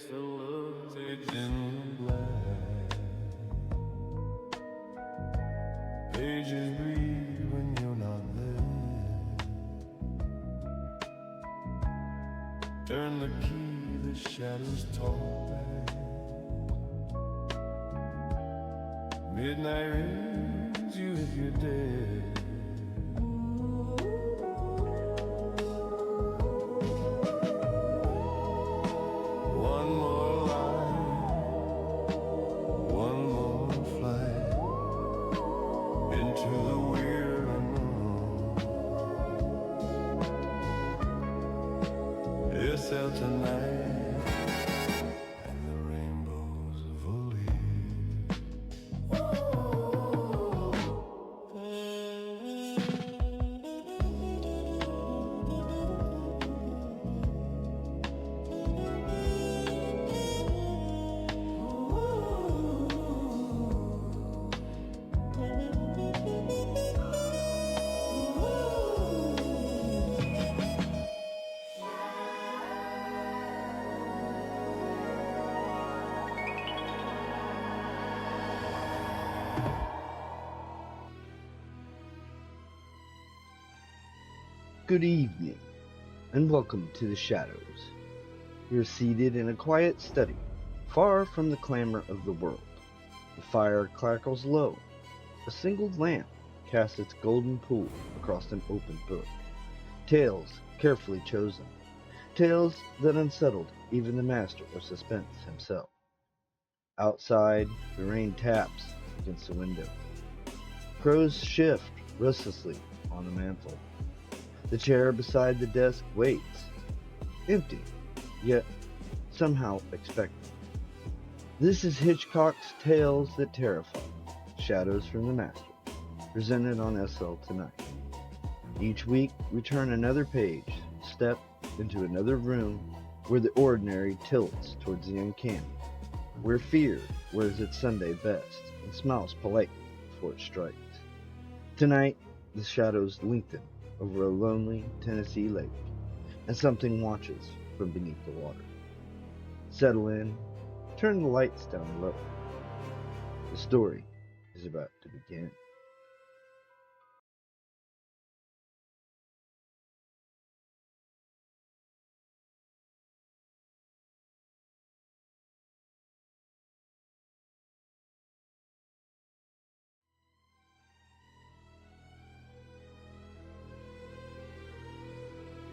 Sage in black. Pages breathe when you're not there. Turn the key, the shadows talk back. Midnight rings you if you're dead. One more line, one more flight into the weird unknown. It's out tonight, and the rainbows of Good evening, and welcome to the Shadows. You're seated in a quiet study, far from the clamor of the world. The fire crackles low. A single lamp casts its golden pool across an open book. Tales carefully chosen. Tales that unsettled even the master of suspense himself. Outside, the rain taps against the window. Crows shift restlessly on the mantel. The chair beside the desk waits, empty, yet somehow expectant. This is Hitchcock's Tales That Terrify, Shadows from the Master, presented on SL Tonight. Each week, we turn another page, step into another room where the ordinary tilts towards the uncanny, where fear wears its Sunday best and smiles politely before it strikes. Tonight, the shadows lengthen over a lonely Tennessee lake, and something watches from beneath the water. Settle in, turn the lights down low. The story is about to begin.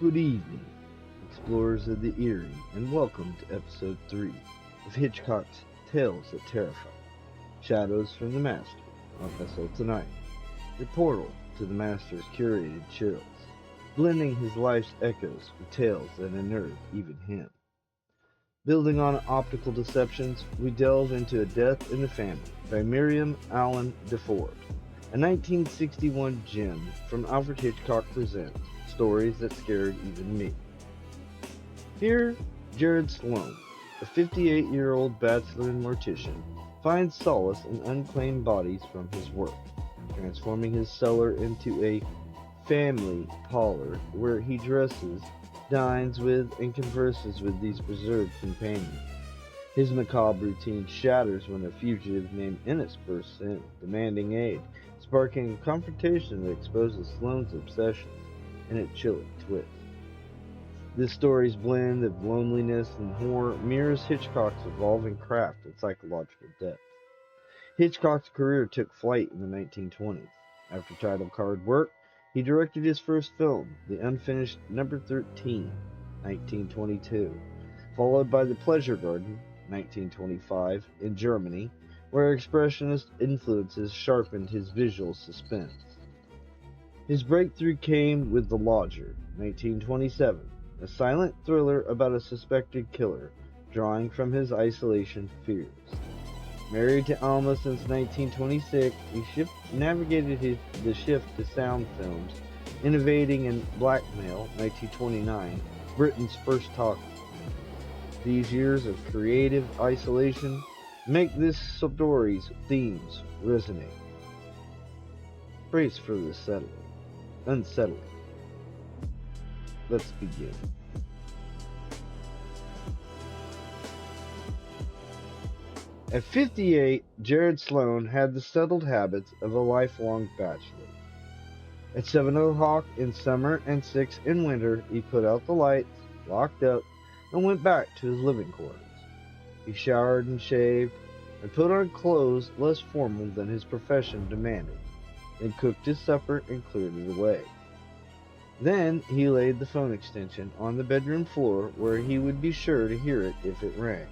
Good evening, explorers of the eerie, and welcome to episode 3 of Hitchcock's Tales That Terrify, Shadows from the Master on SL Tonight, your portal to the Master's curated chills, blending his life's echoes with tales that unnerve even him. Building on optical deceptions, we delve into A Death in the Family by Miriam Allen deFord, a 1961 gem from Alfred Hitchcock presents Stories That Scared Even Me. Here, Jared Sloan, a 58-year-old bachelor and mortician, finds solace in unclaimed bodies from his work, transforming his cellar into a family parlor where he dresses, dines with, and converses with these preserved companions. His macabre routine shatters when a fugitive named Ennis bursts in, demanding aid, sparking a confrontation that exposes Sloan's obsessions and a chilling twist. This story's blend of loneliness and horror mirrors Hitchcock's evolving craft of psychological depth. Hitchcock's career took flight in the 1920s. After title card work, he directed his first film, the unfinished Number 13, 1922, followed by The Pleasure Garden, 1925, in Germany, where expressionist influences sharpened his visual suspense. His breakthrough came with The Lodger, 1927, a silent thriller about a suspected killer, drawing from his isolation fears. Married to Alma since 1926, he navigated the shift to sound films, innovating in Blackmail, 1929, Britain's first talkie. These years of creative isolation make this story's themes resonate. Brace for the unsettling. Let's begin. At 58, Jared Sloan had the settled habits of a lifelong bachelor. At 7 o'clock in summer and 6 in winter, he put out the lights, locked up, and went back to his living quarters. He showered and shaved, and put on clothes less formal than his profession demanded, then cooked his supper and cleared it away. Then he laid the phone extension on the bedroom floor where he would be sure to hear it if it rang,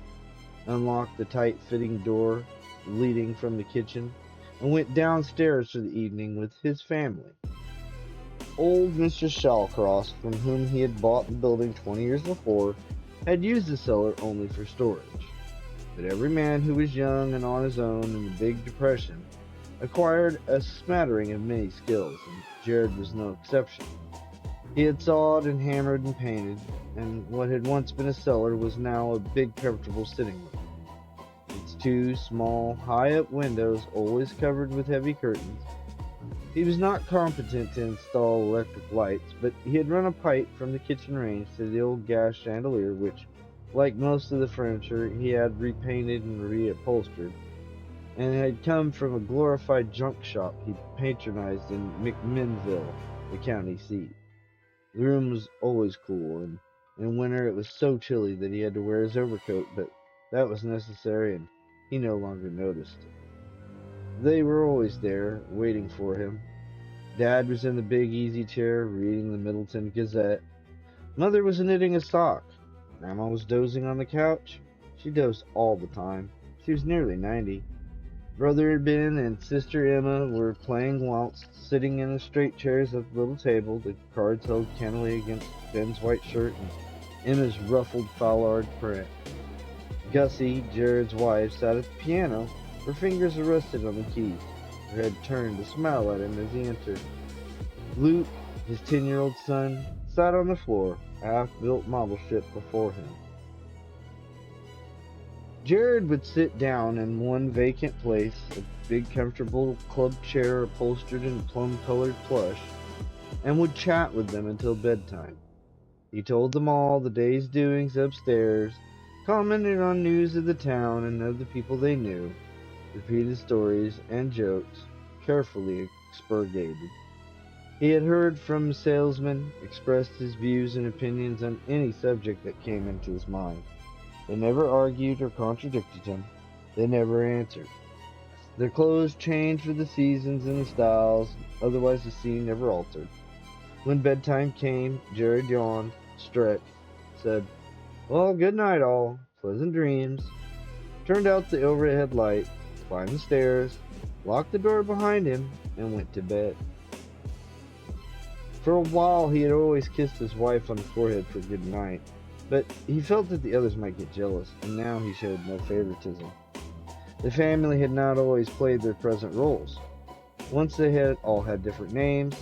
unlocked the tight-fitting door leading from the kitchen, and went downstairs for the evening with his family. Old Mr. Shallcross, from whom he had bought the building 20 years before, had used the cellar only for storage. But every man who was young and on his own in the Big Depression acquired a smattering of many skills, and Jared was no exception. He had sawed and hammered and painted, and what had once been a cellar was now a big, comfortable sitting room. Its two small, high-up windows always covered with heavy curtains. He was not competent to install electric lights, but he had run a pipe from the kitchen range to the old gas chandelier, which, like most of the furniture, he had repainted and reupholstered, and had come from a glorified junk shop he patronized in McMinnville, the county seat. The room was always cool, and in winter it was so chilly that he had to wear his overcoat, but that was necessary, and he no longer noticed it. They were always there, waiting for him. Dad was in the big easy chair, reading the Middleton Gazette. Mother was knitting a sock. Grandma was dozing on the couch. She dozed all the time. She was nearly 90. Brother Ben and Sister Emma were playing whilst sitting in the straight chairs at the little table, the cards held cannily against Ben's white shirt and Emma's ruffled foulard print. Gussie, Jared's wife, sat at the piano. Her fingers were rested on the keys. Her head turned to smile at him as he entered. Luke, his 10-year-old son, sat on the floor, a half-built model ship before him. Jared would sit down in one vacant place, a big comfortable club chair upholstered in plum-colored plush, and would chat with them until bedtime. He told them all the day's doings upstairs, commented on news of the town and of the people they knew, repeated stories and jokes, carefully expurgated. He had heard from salesmen, expressed his views and opinions on any subject that came into his mind. They never argued or contradicted him. They never answered. Their clothes changed with the seasons and the styles, otherwise the scene never altered. When bedtime came, Jared yawned, stretched, said, "Well, good night all, pleasant dreams," turned out the overhead light, climbed the stairs, locked the door behind him, and went to bed. For a while he had always kissed his wife on the forehead for good night, but he felt that the others might get jealous, and now he showed no favoritism. The family had not always played their present roles. Once they had all had different names.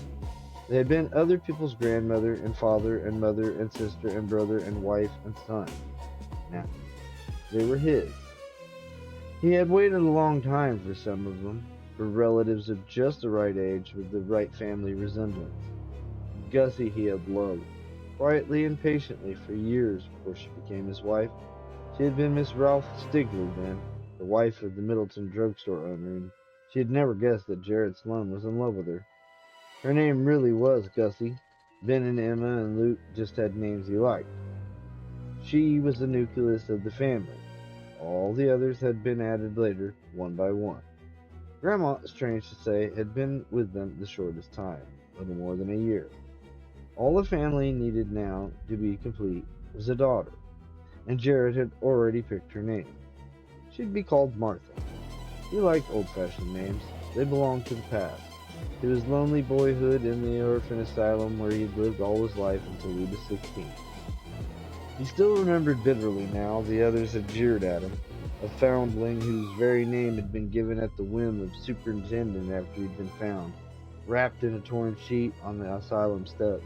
They had been other people's grandmother and father and mother and sister and brother and wife and son. Now, they were his. He had waited a long time for some of them, for relatives of just the right age with the right family resemblance. Gussie he had loved, quietly and patiently for years before she became his wife. She had been Miss Ralph Stigler then, the wife of the Middleton drugstore owner, and she had never guessed that Jared Sloan was in love with her. Her name really was Gussie. Ben and Emma and Luke just had names he liked. She was the nucleus of the family. All the others had been added later, one by one. Grandma, strange to say, had been with them the shortest time, little more than a year. All the family needed now to be complete was a daughter, and Jared had already picked her name. She'd be called Martha. He liked old-fashioned names. They belonged to the past, to his lonely boyhood in the orphan asylum where he had lived all his life until he was 16. He still remembered bitterly now the others had jeered at him, a foundling whose very name had been given at the whim of superintendent after he'd been found, wrapped in a torn sheet on the asylum steps.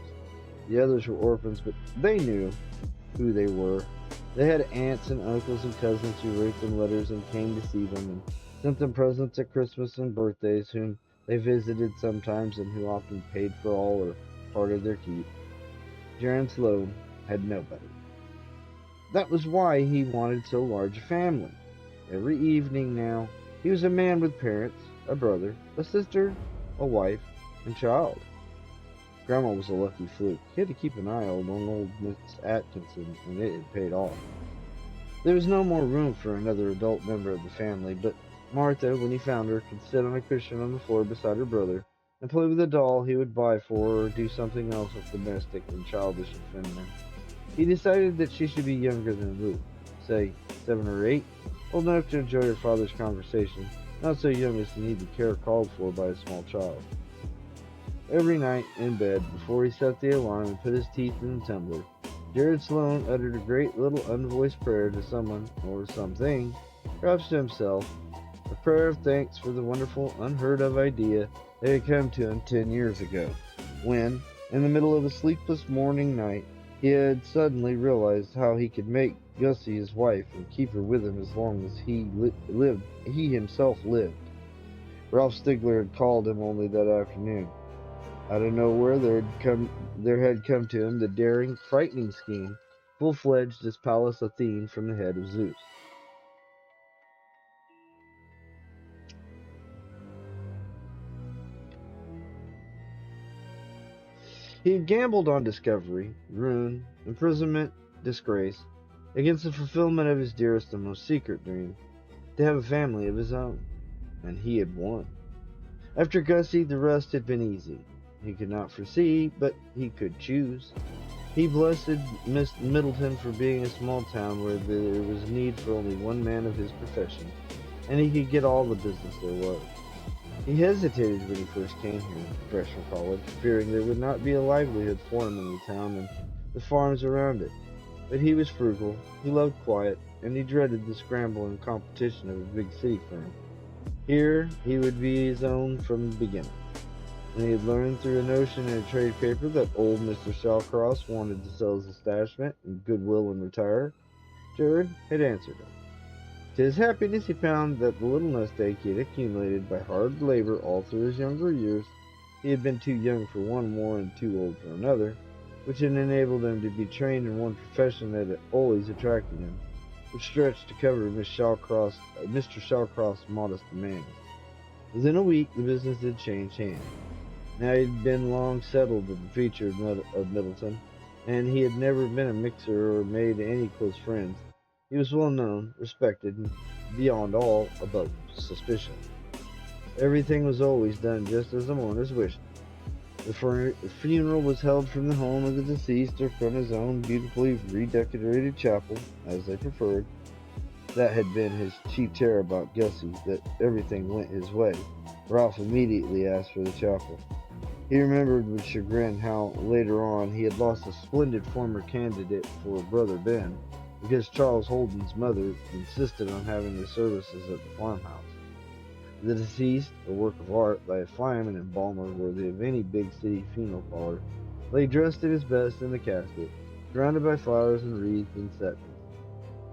The others were orphans, but they knew who they were. They had aunts and uncles and cousins who wrote them letters and came to see them and sent them presents at Christmas and birthdays, whom they visited sometimes and who often paid for all or part of their keep. Jared Sloan had nobody. That was why he wanted so large a family. Every evening now, he was a man with parents, a brother, a sister, a wife, and child. Grandma was a lucky fluke. He had to keep an eye on old Miss Atkinson, and it had paid off. There was no more room for another adult member of the family, but Martha, when he found her, could sit on a cushion on the floor beside her brother and play with a doll he would buy for her or do something else with domestic and childish and feminine. He decided that she should be younger than Ruth, say 7 or 8, old enough to enjoy her father's conversation, not so young as to need the care called for by a small child. Every night in bed, before he set the alarm and put his teeth in the tumbler, Jared Sloane uttered a great little unvoiced prayer to someone or something, perhaps to himself, a prayer of thanks for the wonderful, unheard of idea that had come to him 10 years ago, when, in the middle of a sleepless morning night, he had suddenly realized how he could make Gussie his wife and keep her with him as long as he himself lived. Ralph Stigler had called him only that afternoon. Out of nowhere there had come to him the daring, frightening scheme, full-fledged as Pallas Athene from the head of Zeus. He had gambled on discovery, ruin, imprisonment, disgrace, against the fulfillment of his dearest and most secret dream, to have a family of his own. And he had won. After Gussie, the rest had been easy. He could not foresee, but he could choose. He blessed Miss Middleton for being a small town where there was need for only one man of his profession, and he could get all the business there was. He hesitated when he first came here, fresh from college, fearing there would not be a livelihood for him in the town and the farms around it. But he was frugal, he loved quiet, and he dreaded the scramble and competition of a big city firm. Here he would be his own from the beginning. When he had learned through a notion in a trade paper that old Mr. Shawcross wanted to sell his establishment and goodwill and retire, Jared had answered him. To his happiness, he found that the little nest egg he had accumulated by hard labor all through his younger years, he had been too young for one war and too old for another, which had enabled him to be trained in one profession that had always attracted him, which stretched to cover Mr. Shawcross' modest demands. Within a week, the business had changed hands. Now he had been long settled as the feature of Middleton, and he had never been a mixer or made any close friends. He was well known, respected, and beyond all above suspicion. Everything was always done just as the mourners wished. The funeral was held from the home of the deceased or from his own beautifully redecorated chapel, as they preferred. That had been his chief terror about Gussie, that everything went his way. Ralph immediately asked for the chapel. He remembered with chagrin how, later on, he had lost a splendid former candidate for Brother Ben, because Charles Holden's mother insisted on having the services at the farmhouse. The deceased, a work of art by a fireman and embalmer worthy of any big city funeral parlor, lay dressed at his best in the casket, surrounded by flowers and wreaths and satins.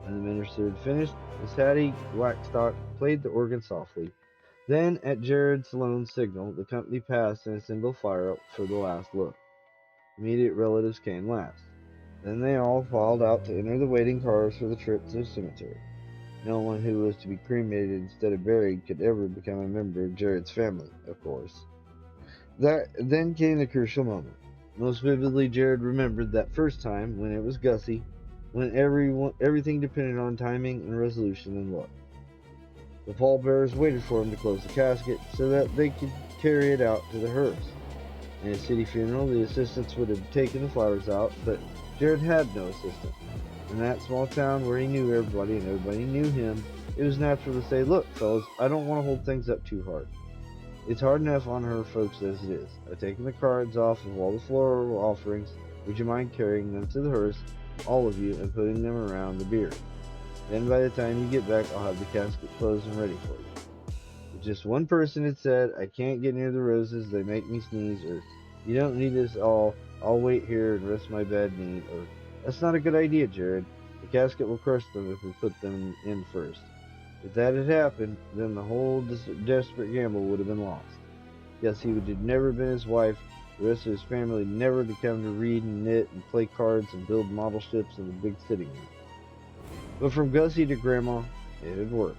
When the minister had finished, Miss Hattie Blackstock played the organ softly. Then, at Jared Sloane's signal, the company passed in a single file up for the last look. Immediate relatives came last. Then they all filed out to enter the waiting cars for the trip to the cemetery. No one who was to be cremated instead of buried could ever become a member of Jared's family, of course. Then came the crucial moment. Most vividly, Jared remembered that first time when it was Gussie, when everything depended on timing and resolution and luck. The pallbearers waited for him to close the casket so that they could carry it out to the hearse. In a city funeral, the assistants would have taken the flowers out, but Jared had no assistant. In that small town where he knew everybody and everybody knew him, it was natural to say, "Look, fellas, I don't want to hold things up too hard. It's hard enough on her folks as it is. I've taken the cards off of all the floral offerings. Would you mind carrying them to the hearse, all of you, and putting them around the bier? Then by the time you get back, I'll have the casket closed and ready for you." If just one person had said, "I can't get near the roses, they make me sneeze," or "You don't need us all, I'll wait here and rest my bad knee," or "That's not a good idea, Jared. The casket will crush them if we put them in first." If that had happened, then the whole desperate gamble would have been lost. Gussie had never been his wife, the rest of his family never to come to read and knit and play cards and build model ships in the big sitting room. But from Gussie to Grandma, it had worked.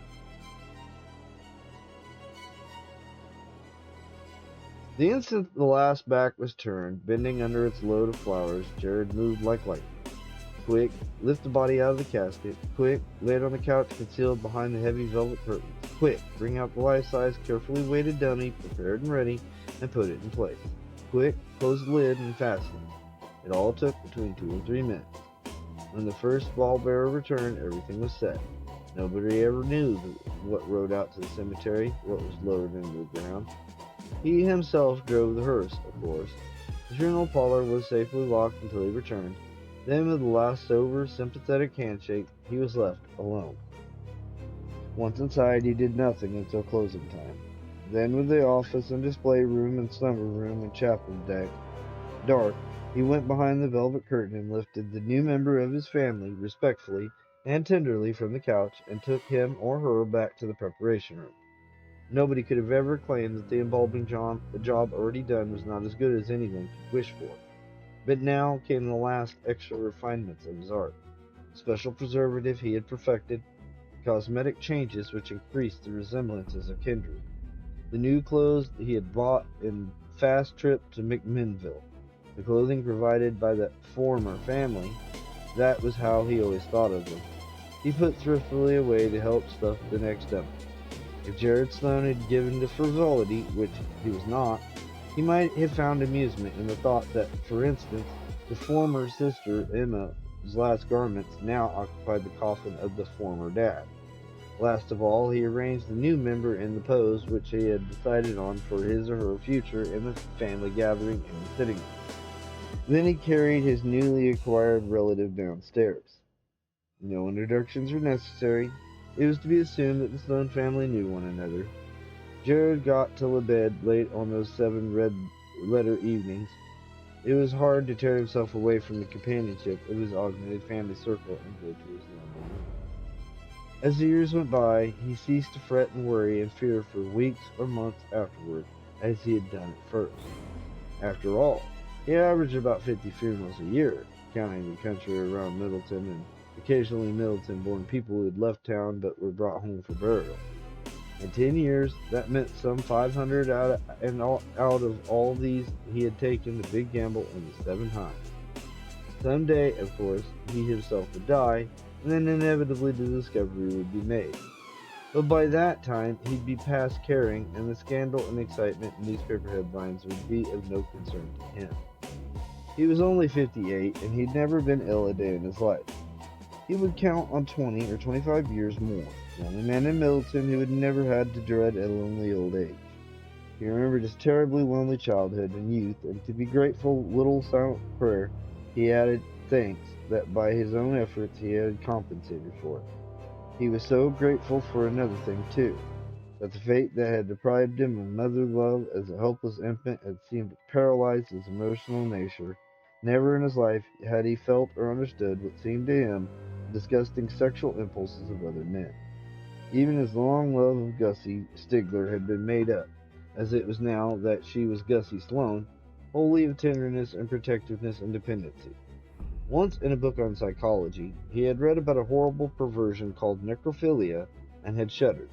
The instant the last back was turned, bending under its load of flowers, Jared moved like lightning. Quick, lift the body out of the casket. Quick, lay it on the couch concealed behind the heavy velvet curtains. Quick, bring out the life-size, carefully weighted dummy, prepared and ready, and put it in place. Quick, close the lid and fasten it. It all took between 2 and 3 minutes. When the first pallbearer returned, everything was set. Nobody ever knew what rode out to the cemetery, what was lowered into the ground. He himself drove the hearse, of course. The funeral parlor was safely locked until he returned. Then, with the last sober, sympathetic handshake, he was left alone. Once inside, he did nothing until closing time. Then, with the office and display room and slumber room and chapel deck dark, he went behind the velvet curtain and lifted the new member of his family respectfully and tenderly from the couch and took him or her back to the preparation room. Nobody could have ever claimed that the embalming job already done was not as good as anyone could wish for. But now came the last extra refinements of his art. Special preservative he had perfected, cosmetic changes which increased the resemblances of kindred. The new clothes he had bought in fast trip to McMinnville. The clothing provided by the former family, that was how he always thought of them. He put thriftily away to help stuff the next dummy. If Jared Sloane had given to frivolity, which he was not, he might have found amusement in the thought that, for instance, the former sister Emma's last garments now occupied the coffin of the former dad. Last of all, he arranged the new member in the pose which he had decided on for his or her future in the family gathering in the sitting room. Then he carried his newly acquired relative downstairs. No introductions were necessary. It was to be assumed that the Sloane family knew one another. Jared got to bed late on those 7 red-letter evenings. It was hard to tear himself away from the companionship of his augmented family circle and go to his normal room. As the years went by, he ceased to fret and worry and fear for weeks or months afterward, as he had done at first. After all, he averaged about 50 funerals a year, counting the country around Middleton and occasionally Middleton-born people who had left town but were brought home for burial. In 10 years, that meant some 500 out of all these he had taken the big gamble only 7 times. Someday, of course, he himself would die, and then inevitably the discovery would be made. But by that time, he'd be past caring, and the scandal and excitement in newspaper headlines would be of no concern to him. He was only 58, and he'd never been ill a day in his life. He would count on 20 or 25 years more, the only man in Middleton who had never had to dread a lonely old age. He remembered his terribly lonely childhood and youth, and to be grateful little silent prayer, he added thanks that by his own efforts he had compensated for it. He was so grateful for another thing, too, that the fate that had deprived him of mother love as a helpless infant had seemed to paralyze his emotional nature. Never in his life had he felt or understood what seemed to him the disgusting sexual impulses of other men. Even his long love of Gussie Stigler had been made up, as it was now that she was Gussie Sloane, wholly of tenderness and protectiveness and dependency. Once in a book on psychology, he had read about a horrible perversion called necrophilia and had shuddered.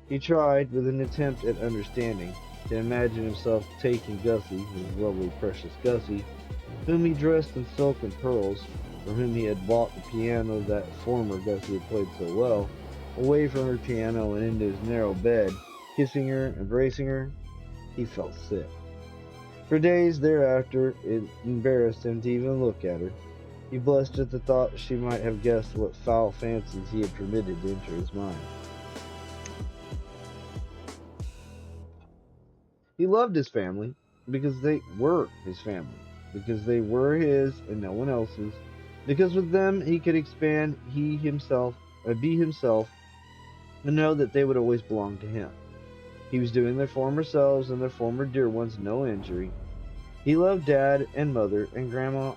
He tried, with an attempt at understanding, to imagine himself taking Gussie, his lovely precious Gussie, whom he dressed in silk and pearls, for whom he had bought the piano that former Gussie had played so well, away from her piano and into his narrow bed, kissing her, embracing her. He felt sick. For days thereafter, it embarrassed him to even look at her. He blushed at the thought she might have guessed what foul fancies he had permitted to enter his mind. He loved his family because they were his family, because they were his and no one else's, because with them he could expand be himself, and know that they would always belong to him. He was doing their former selves and their former dear ones no injury. He loved Dad and Mother and Grandma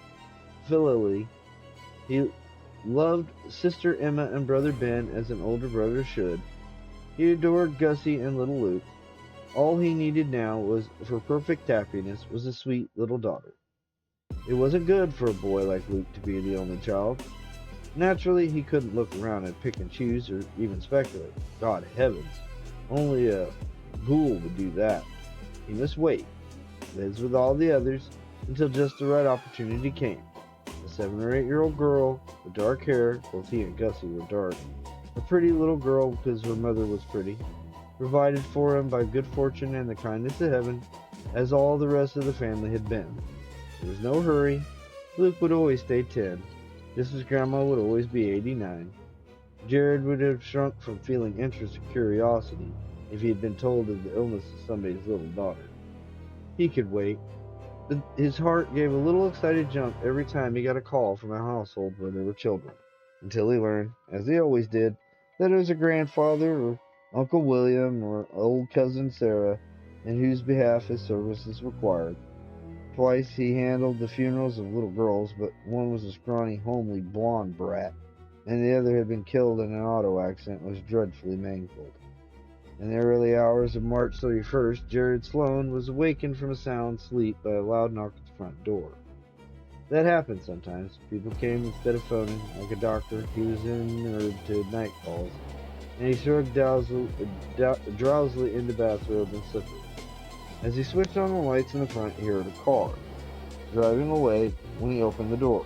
filially. He loved Sister Emma and Brother Ben as an older brother should. He adored Gussie and little Luke. All he needed now was for perfect happiness was a sweet little daughter. It wasn't good for a boy like Luke to be the only child. Naturally, he couldn't look around and pick and choose or even speculate. God heavens, only a ghoul would do that. He must wait. lives with all the others until just the right opportunity came. A 7 or 8-year-old girl with dark hair, both he and Gussie were dark, a pretty little girl because her mother was pretty, provided for him by good fortune and the kindness of heaven, as all the rest of the family had been. There was no hurry. Luke would always stay 10, just as Grandma would always be 89. Jared would have shrunk from feeling interest or curiosity if he had been told of the illness of somebody's little daughter. He could wait, but his heart gave a little excited jump every time he got a call from a household where there were children, until he learned, as he always did, that it was a grandfather or Uncle William or old cousin Sarah, in whose behalf his services were required. Twice he handled the funerals of little girls, but one was a scrawny, homely, blonde brat, and the other had been killed in an auto accident and was dreadfully mangled. In the early hours of March 31st, Jared Sloan was awakened from a sound sleep by a loud knock at the front door. That happened sometimes. People came instead of phoning, like a doctor. He was inured to night calls, and he shrugged drowsily into bathrobe and slippers. As he switched on the lights in the front, he heard a car driving away when he opened the door.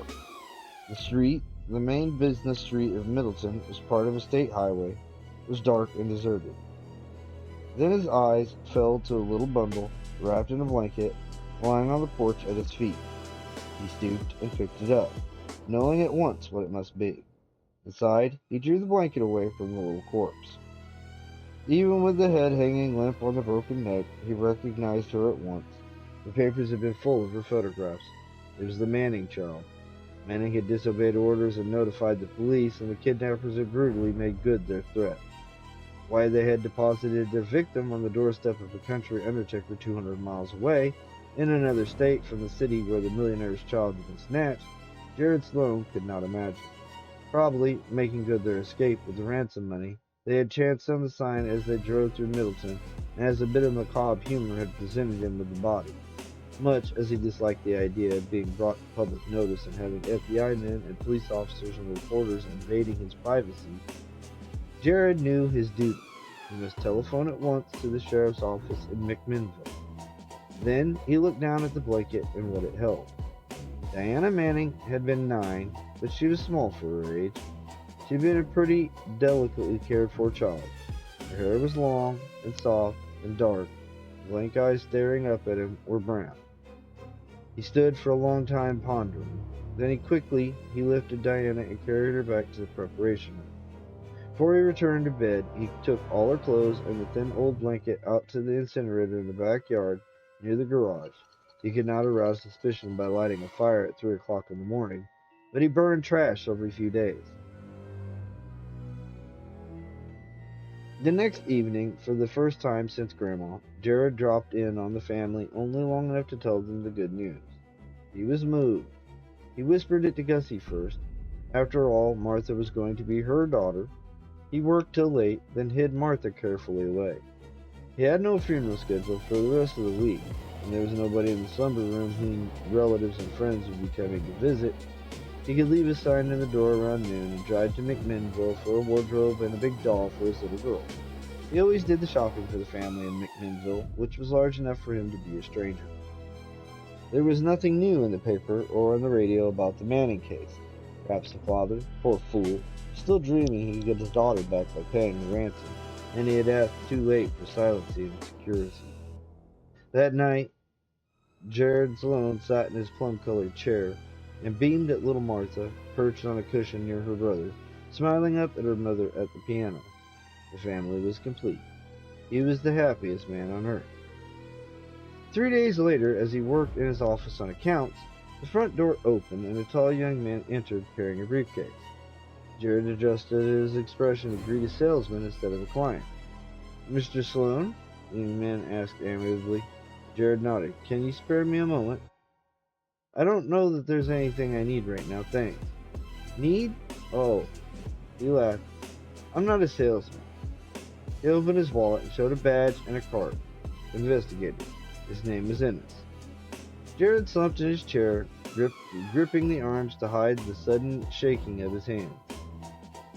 The street, the main business street of Middleton, was part of a state highway, was dark and deserted. Then his eyes fell to a little bundle, wrapped in a blanket, lying on the porch at his feet. He stooped and picked it up, knowing at once what it must be. Inside, he drew the blanket away from the little corpse. Even with the head hanging limp on the broken neck, he recognized her at once. The papers had been full of her photographs. It was the Manning child. Manning had disobeyed orders and notified the police, and the kidnappers had brutally made good their threat. Why they had deposited their victim on the doorstep of a country undertaker 200 miles away, in another state from the city where the millionaire's child had been snatched, Jared Sloan could not imagine. Probably making good their escape with the ransom money, they had chanced on the sign as they drove through Middleton, and as a bit of macabre humor had presented him with the body. Much as he disliked the idea of being brought to public notice and having FBI men and police officers and reporters invading his privacy, Jared knew his duty. He must telephone at once to the sheriff's office in McMinnville. Then he looked down at the blanket and what it held. Diana Manning had been 9, but she was small for her age. She'd been a pretty delicately cared for child. Her hair was long and soft and dark. The blank eyes staring up at him were brown. He stood for a long time pondering. Then he lifted Diana and carried her back to the preparation room. Before he returned to bed, he took all her clothes and the thin old blanket out to the incinerator in the backyard near the garage. He could not arouse suspicion by lighting a fire at 3 o'clock in the morning, but he burned trash every few days. The next evening, for the first time since Grandma, Jared dropped in on the family only long enough to tell them the good news. He was moved. He whispered it to Gussie first. After all, Martha was going to be her daughter. He worked till late, then hid Martha carefully away. He had no funeral scheduled for the rest of the week, and there was nobody in the slumber room whom relatives and friends would be coming to visit. He could leave a sign in the door around noon and drive to McMinnville for a wardrobe and a big doll for his little girl. He always did the shopping for the family in McMinnville, which was large enough for him to be a stranger. There was nothing new in the paper or on the radio about the Manning case. Perhaps the father, poor fool, still dreaming he could get his daughter back by paying the ransom, and he had asked too late for silency and security. That night, Jared Sloan sat in his plum-colored chair and beamed at little Martha, perched on a cushion near her brother, smiling up at her mother at the piano. The family was complete. He was the happiest man on earth. 3 days later, as he worked in his office on accounts, the front door opened and a tall young man entered carrying a briefcase. Jared adjusted his expression to greet a salesman instead of a client. "Mr. Sloan?" the young man asked amiably. Jared nodded. "Can you spare me a moment?" "I don't know that there's anything I need right now, thanks." "Need? Oh." He laughed. "I'm not a salesman." He opened his wallet and showed a badge and a card. "Investigator. His name is Ennis." Jared slumped in his chair, gripping the arms to hide the sudden shaking of his hands.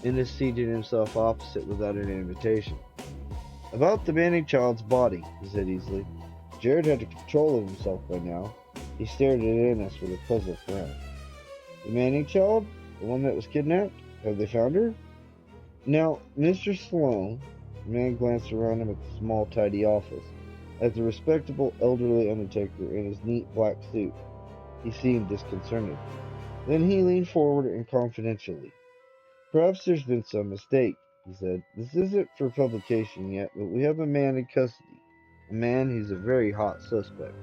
Ennis seated himself opposite without an invitation. "About the Manning child's body," he said easily. Jared had to control himself by now. He stared at Ennis with a puzzled frown. The Manning child? The one that was kidnapped? Have they found her? Now, Mr. Sloane, the man glanced around him at the small, tidy office, at the respectable elderly undertaker in his neat black suit. He seemed disconcerted. Then he leaned forward and confidentially. Perhaps there's been some mistake, he said. This isn't for publication yet, but we have a man in custody. A man who's a very hot suspect.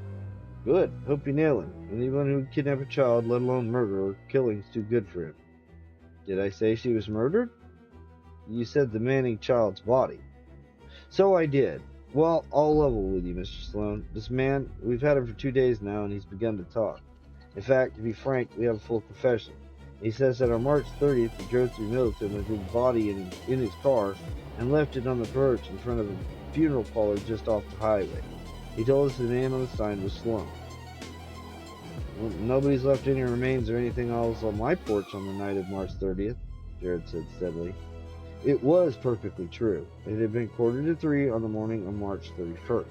Good. Hope you nail him. Anyone who would kidnap a child, let alone murder or killing's too good for him. Did I say she was murdered? You said the Manning child's body. So I did. Well, I'll level with you, Mr. Sloane. This man, we've had him for 2 days now, and he's begun to talk. In fact, to be frank, we have a full confession. He says that on March 30th, he drove through Middleton with his body in his car and left it on the perch in front of a funeral parlor just off the highway. He told us the name on the sign was Sloane. Well, nobody's left any remains or anything else on my porch on the night of March 30th, Jared said steadily. It was perfectly true. It had been 2:45 on the morning of March 31st.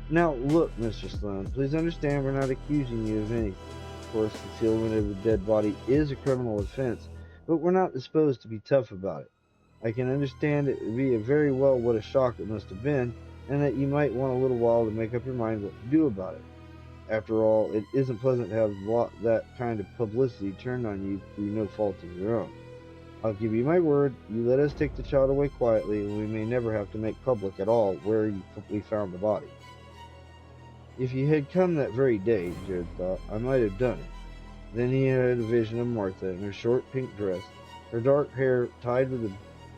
Now, look, Mr. Sloane, please understand we're not accusing you of anything. Of course, concealment of a dead body is a criminal offense, but we're not disposed to be tough about it. I can understand it would be very well what a shock it must have been, and that you might want a little while to make up your mind what to do about it. After all, it isn't pleasant to have that kind of publicity turned on you through no fault of your own. I'll give you my word, you let us take the child away quietly, and we may never have to make public at all where we found the body. If you had come that very day, Jared thought, I might have done it. Then he had a vision of Martha in her short pink dress, her dark hair tied with a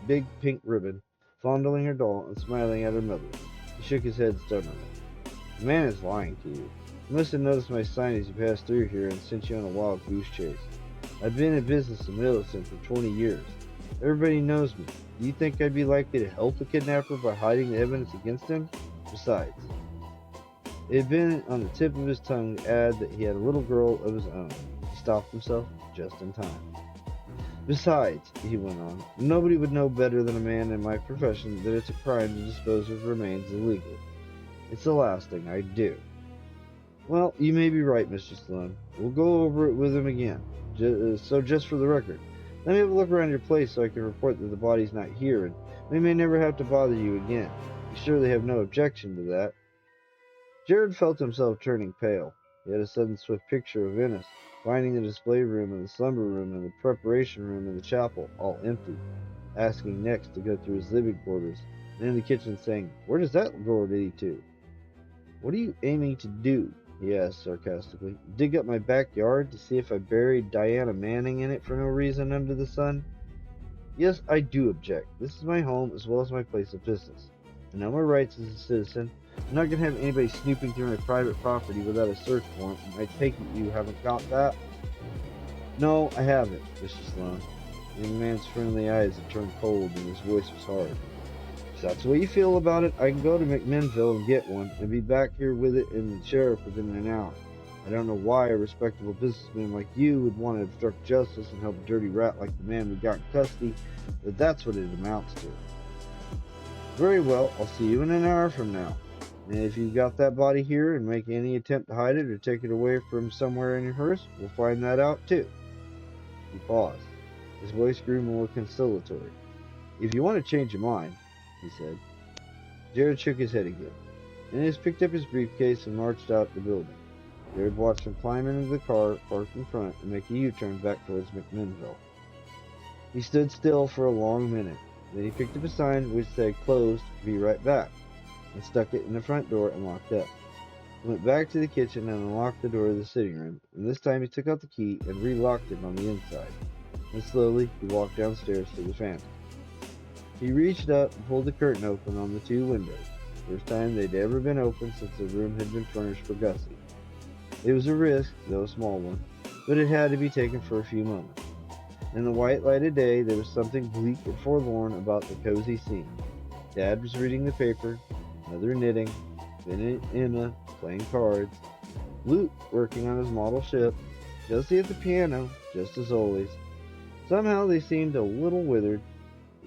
big pink ribbon, fondling her doll and smiling at her mother. He shook his head stubbornly. The man is lying to you. You must have noticed my sign as you passed through here and sent you on a wild goose chase. I've been in business in Middleton for 20 years. Everybody knows me. Do you think I'd be likely to help a kidnapper by hiding the evidence against him? Besides, it had been on the tip of his tongue to add that he had a little girl of his own. He stopped himself just in time. Besides, he went on, nobody would know better than a man in my profession that it's a crime to dispose of remains illegally. It's the last thing I'd do. Well, you may be right, Mr. Sloane. We'll go over it with him again. So just for the record, let me have a look around your place so I can report that the body's not here, and we may never have to bother you again. You surely have no objection to that. Jared felt himself turning pale. He had a sudden swift picture of Ennis, finding the display room and the slumber room and the preparation room and the chapel all empty, asking next to go through his living quarters, and in the kitchen saying, Where does that door lead to? What are you aiming to do? He asked sarcastically. Dig up my backyard to see if I buried Diana Manning in it for no reason under the sun? Yes, I do object. This is my home as well as my place of business. I know my rights as a citizen. I'm not going to have anybody snooping through my private property without a search warrant, and I take it you haven't got that? No, I haven't, Mr. Sloane. The young man's friendly eyes had turned cold and his voice was hard. If that's the way you feel about it, I can go to McMinnville and get one, and be back here with it and the sheriff within an hour. I don't know why a respectable businessman like you would want to obstruct justice and help a dirty rat like the man we got in custody, but that's what it amounts to. Very well, I'll see you in an hour from now. And if you've got that body here and make any attempt to hide it or take it away from somewhere in your hearse, we'll find that out too. He paused. His voice grew more conciliatory. If you want to change your mind, he said. Jared shook his head again. Ennis picked up his briefcase and marched out the building. Jared watched him climb into the car parked in front and make a U-turn back towards McMinnville. He stood still for a long minute. Then he picked up a sign which said closed, be right back, and stuck it in the front door and locked up. He went back to the kitchen and unlocked the door of the sitting room, and this time he took out the key and relocked it on the inside. And slowly he walked downstairs to the family. He reached up and pulled the curtain open on the two windows, first time they'd ever been opened since the room had been furnished for Gussie. It was a risk, though a small one, but it had to be taken for a few moments. In the white light of day, there was something bleak and forlorn about the cozy scene. Dad was reading the paper, Mother knitting, Ben and Emma playing cards, Luke working on his model ship, Gussie at the piano, just as always. Somehow they seemed a little withered,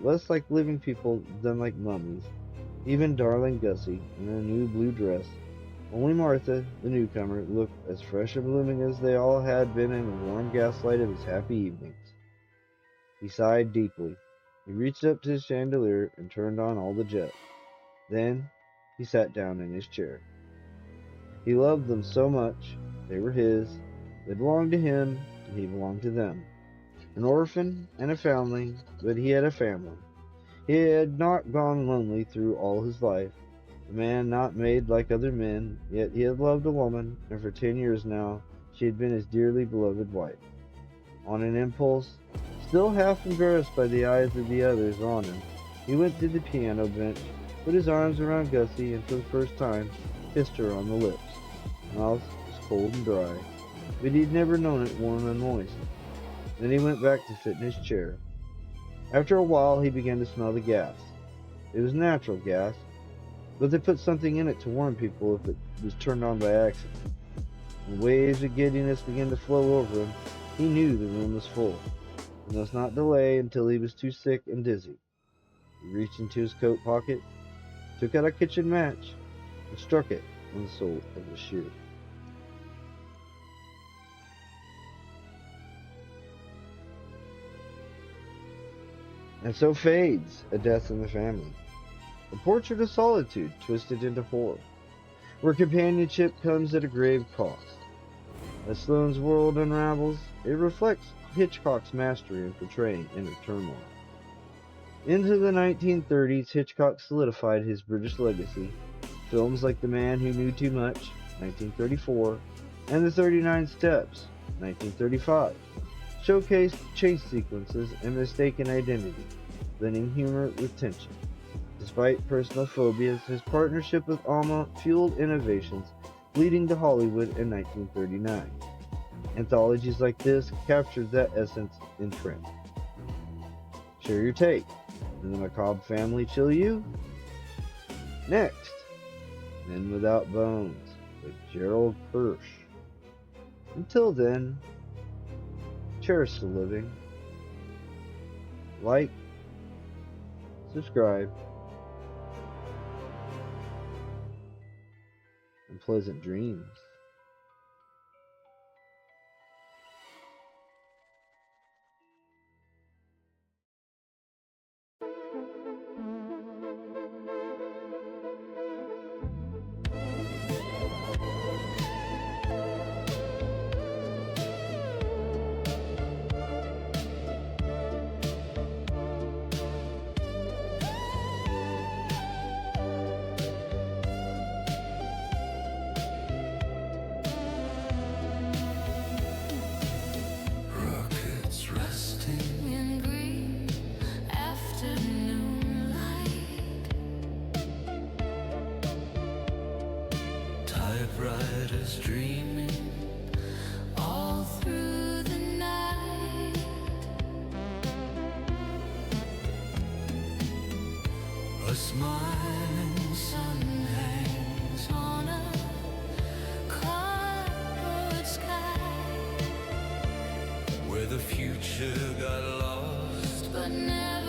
less like living people than like mummies. Even darling Gussie, in her new blue dress, Only Martha, the newcomer, looked as fresh and blooming as they all had been in the warm gaslight of his happy evenings. He sighed deeply. He reached up to his chandelier and turned on all the jets. Then he sat down in his chair. He loved them so much. They were his. They belonged to him, and he belonged to them. An orphan and a foundling, but he had a family. He had not gone lonely through all his life. A man not made like other men, yet he had loved a woman, and for 10 years now she had been his dearly beloved wife. On an impulse, still half engrossed by the eyes of the others on him, he went to the piano bench, put his arms around Gussie, and for the first time kissed her on the lips. Her mouth was cold and dry, but he'd never known it warm and moist. Then he went back to sit in his chair. After a while, he began to smell the gas. It was natural gas, but they put something in it to warn people if it was turned on by accident. When waves of giddiness began to flow over him, he knew the room was full. He must not delay until he was too sick and dizzy. He reached into his coat pocket, took out a kitchen match, and struck it on the sole of his shoe. And so fades A Death in the Family, a portrait of solitude twisted into horror, where companionship comes at a grave cost. As Sloane's world unravels, it reflects Hitchcock's mastery in portraying inner turmoil. Into the 1930s, Hitchcock solidified his British legacy. Films like The Man Who Knew Too Much, 1934, and The 39 Steps, 1935, showcased chase sequences and mistaken identity, blending humor with tension. Despite personal phobias, his partnership with Alma fueled innovations, leading to Hollywood in 1939. Anthologies like this captured that essence in print. Share your take. Did the macabre family chill you? Next, Men Without Bones with Gerald Hirsch. Until then, cherish the living. Like, subscribe, and pleasant dreams. Rockets resting in green afternoon light. Typewriters dreaming all through the night. A smiling sun hangs on a cardboard sky, where the future got lost but never